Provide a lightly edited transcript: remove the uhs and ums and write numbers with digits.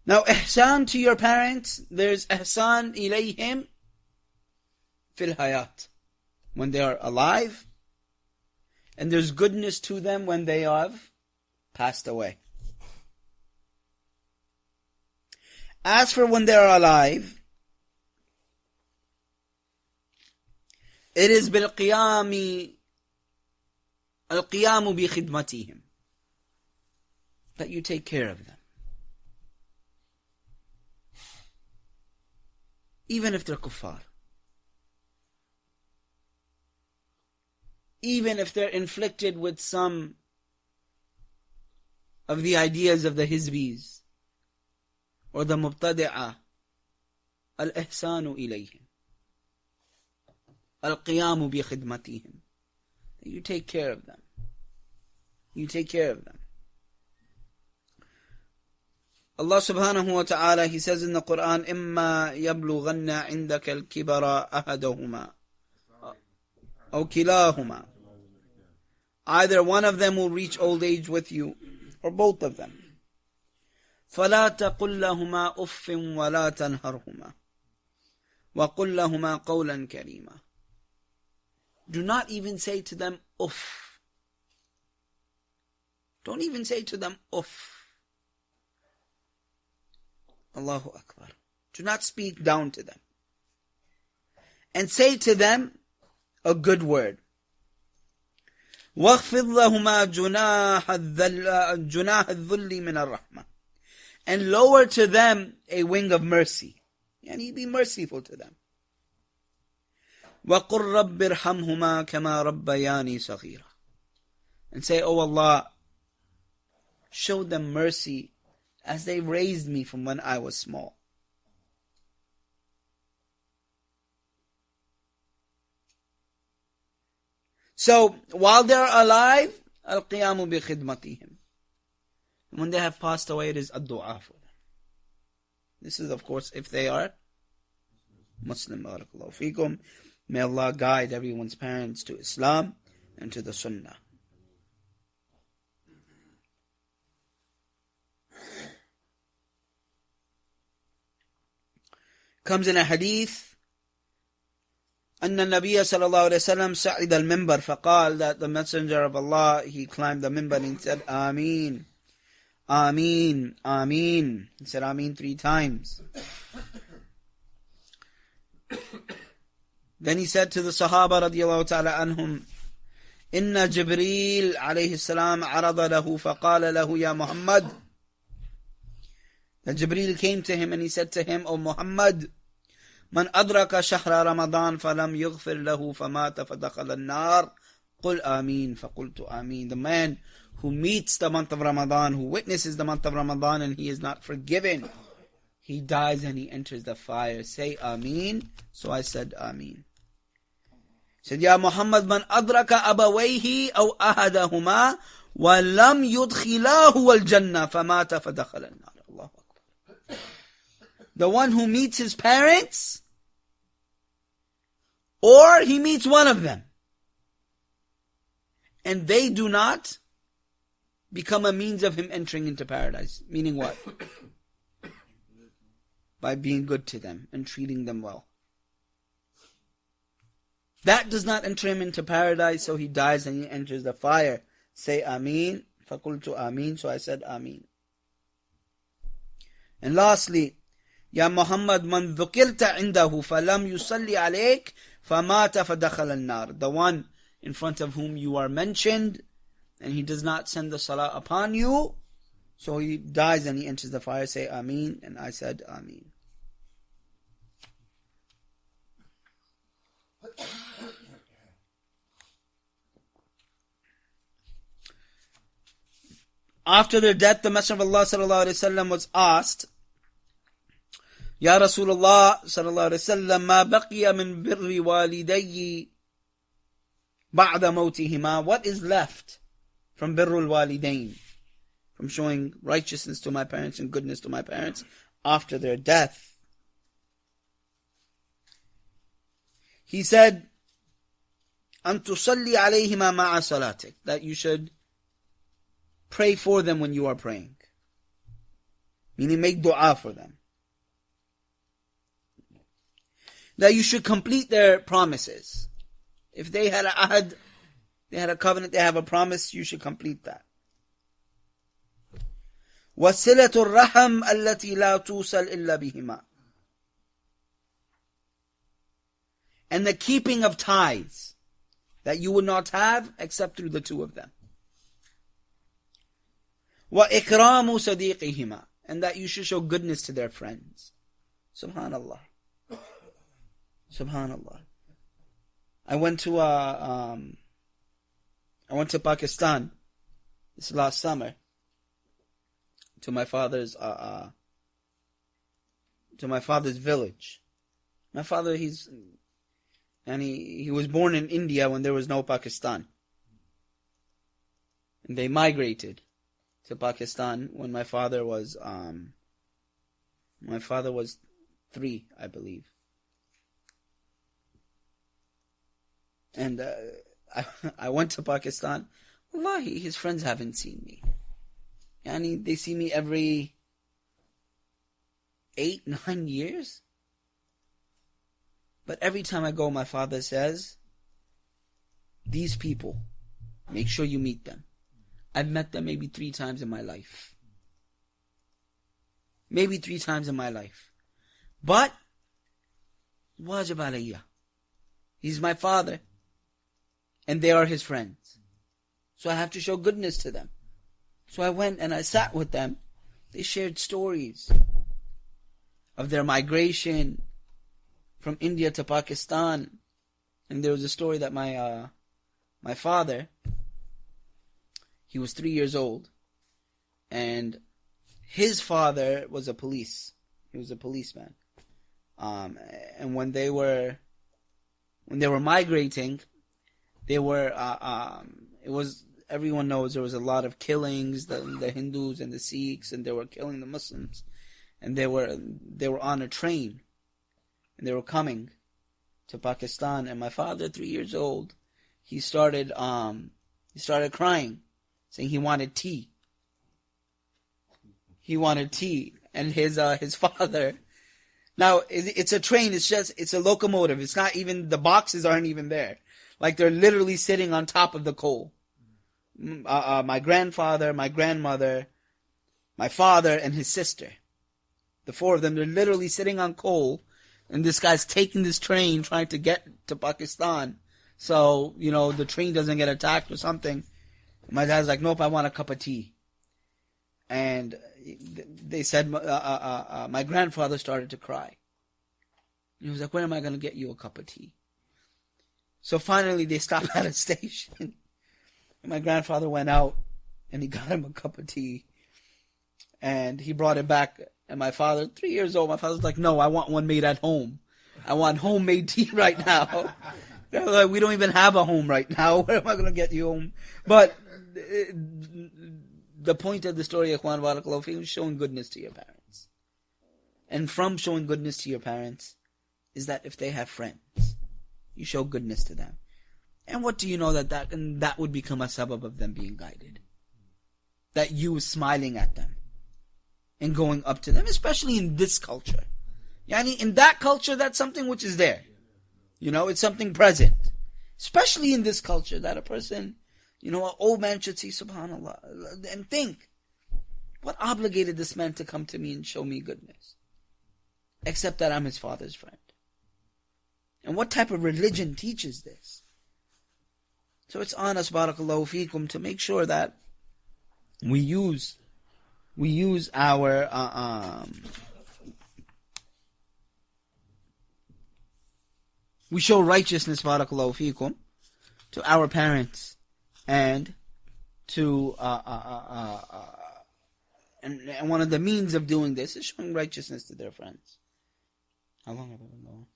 Now, ihsan to your parents, there's ihsan ilayhim fil hayat, when they are alive, and there's goodness to them when they have passed away. As for when they are alive, it is بالقيام القيام بخدمتهم, that you take care of them. Even if they're kuffar. Even if they're inflicted with some of the ideas of the hizbis or the mubtadi'ah, al-ihsanu ilayhim, al-qiyamu bi khidmatihim. You take care of them. You take care of them. Allah subhanahu wa ta'ala, He says in the Quran, إِمَّا يَبْلُغَنَّ عِنْدَكَ الْكِبَرَ أَحَدَهُمَا أَوْ كِلَاهُمَا. Either one of them will reach old age with you, or both of them. فَلَا تَقُلْ لَهُمَا أُفٍّ وَلَا تَنْهَرْهُمَا وَقُلْ لَهُمَا قَوْلًا كَرِيمًا. Do not even say to them, uff. Don't even say to them, uff. Allahu Akbar. Do not speak down to them. And say to them a good word. وَاخْفِضْ لَهُمَا جُنَاحَ الذُّلِّ مِنَ الرَّحْمَةِ. And lower to them a wing of mercy. Yani be merciful to them. وَقُلْ رَبِّ ارْحَمْهُمَا كَمَا رَبَّيَانِي صَغِيرًا. And say, Oh Allah, show them mercy as they raised me from when I was small. So, while they're alive, al-qiyamu bi khidmatihim. When they have passed away, it is ad-du'a for them. This is, of course, if they are Muslim. Barakallahu feekum. May Allah guide everyone's parents to Islam and to the Sunnah. Comes in a hadith, أن النبي صلى الله عليه وسلم صعد المنبر فقال, that the Messenger of Allah, he climbed the minbar and said, Ameen, Ameen, Ameen. He said Ameen 3 times. Then he said to the Sahaba radiyallahu ta'ala anhum, إن جبريل عليه السلام عرض له فقال له يا محمد. That Jibreel came to him and he said to him, O Muhammad, من أدرك شهر رمضان فلم يغفر له فمات فدخل النار قل آمين فقلت آمين. The man who meets the month of Ramadan, who witnesses the month of Ramadan and he is not forgiven, he dies and he enters the fire. Say Ameen. So I said Ameen. He said, Ya Muhammad, man adraka abawayhi aw ahadahuma wa lam yudkhilahu al-jannah famata fadakhala an-nar. Allahu Akbar. The one who meets his parents, or he meets one of them, and they do not become a means of him entering into paradise. Meaning what? By being good to them and treating them well. That does not enter him into paradise, so he dies and he enters the fire. Say Ameen. فَقُلْتُ Ameen. So I said Ameen. And lastly, Ya Muhammad, man dhukirta indahu falam yusalli alayk famata fadakhala an-nar. The one in front of whom you are mentioned and he does not send the salah upon you, so he dies and he enters the fire. Say Ameen. And I said Ameen. After their death, the Messenger of Allah sallallahu alaihi wasallam was asked, Ya Rasulullah sallallahu alaihi wasallam, ma baqiya min birri walidayyi ba'da mawtihima. What is left from birrul walidain, from showing righteousness to my parents and goodness to my parents after their death? He said, An tusalli alayhima ma'a salatik, that you should pray for them when you are praying. Meaning make dua for them. That you should complete their promises. If they had a ahad, they had a covenant, they have a promise, you should complete that. وَصِلَةُ الرَّحَمْ الَّتِي لَا تُوصَلْ إِلَّا بِهِمَا. And the keeping of ties that you would not have except through the two of them. وَإِكْرَامُ صَدِيقِهِمَا. And that you should show goodness to their friends. Subhanallah. Subhanallah. I went to Pakistan this last summer to my father's village. My father, he was born in India when there was no Pakistan. And they migrated to Pakistan when my father was 3, I believe. And I went to Pakistan. Wallahi, his friends haven't seen me. Yani, they see me every 8, 9 years. But every time I go, my father says, these people, make sure you meet them. I've met them maybe 3 times in my life. Maybe 3 times in my life. But, wajib alayya. He's my father. And they are his friends. So I have to show goodness to them. So I went and I sat with them. They shared stories of their migration from India to Pakistan. And there was a story that my father, he was 3 years old, and his father was a police. He was a policeman. And when they were migrating, they were it was, everyone knows there was a lot of killings, the Hindus and the Sikhs, and they were killing the Muslims. And they were on a train, and they were coming to Pakistan. And my father, 3 years old, he started crying, saying he wanted tea. He wanted tea, and his father. Now it's a train. It's a locomotive. It's not even, the boxes aren't even there. Like, they're literally sitting on top of the coal. My grandfather, my grandmother, my father, and his sister. The 4 of them, they're literally sitting on coal, and this guy's taking this train trying to get to Pakistan. So, the train doesn't get attacked or something. My dad's like, nope, I want a cup of tea. And they said, my grandfather started to cry. He was like, when am I going to get you a cup of tea? So finally they stopped at a station. And my grandfather went out and he got him a cup of tea. And he brought it back. And my father, 3 years old, my father's like, no, I want one made at home. I want homemade tea right now. They're like, we don't even have a home right now. Where am I going to get you home? But the point of the story, Ikhwan Barakallahu Feekum, is showing goodness to your parents. And from showing goodness to your parents is that if they have friends, you show goodness to them. And what do you know that would become a sabab of them being guided? That you smiling at them and going up to them, especially in this culture. Yani, in that culture, that's something which is there. It's something present. Especially in this culture, that a person, an old man should see, subhanAllah, and think, what obligated this man to come to me and show me goodness? Except that I'm his father's friend. And what type of religion teaches this? So it's on us, barakallahu feekum, to make sure that we use our we show righteousness, barakallahu feekum, to our parents and to and one of the means of doing this is showing righteousness to their friends. How long have I been going?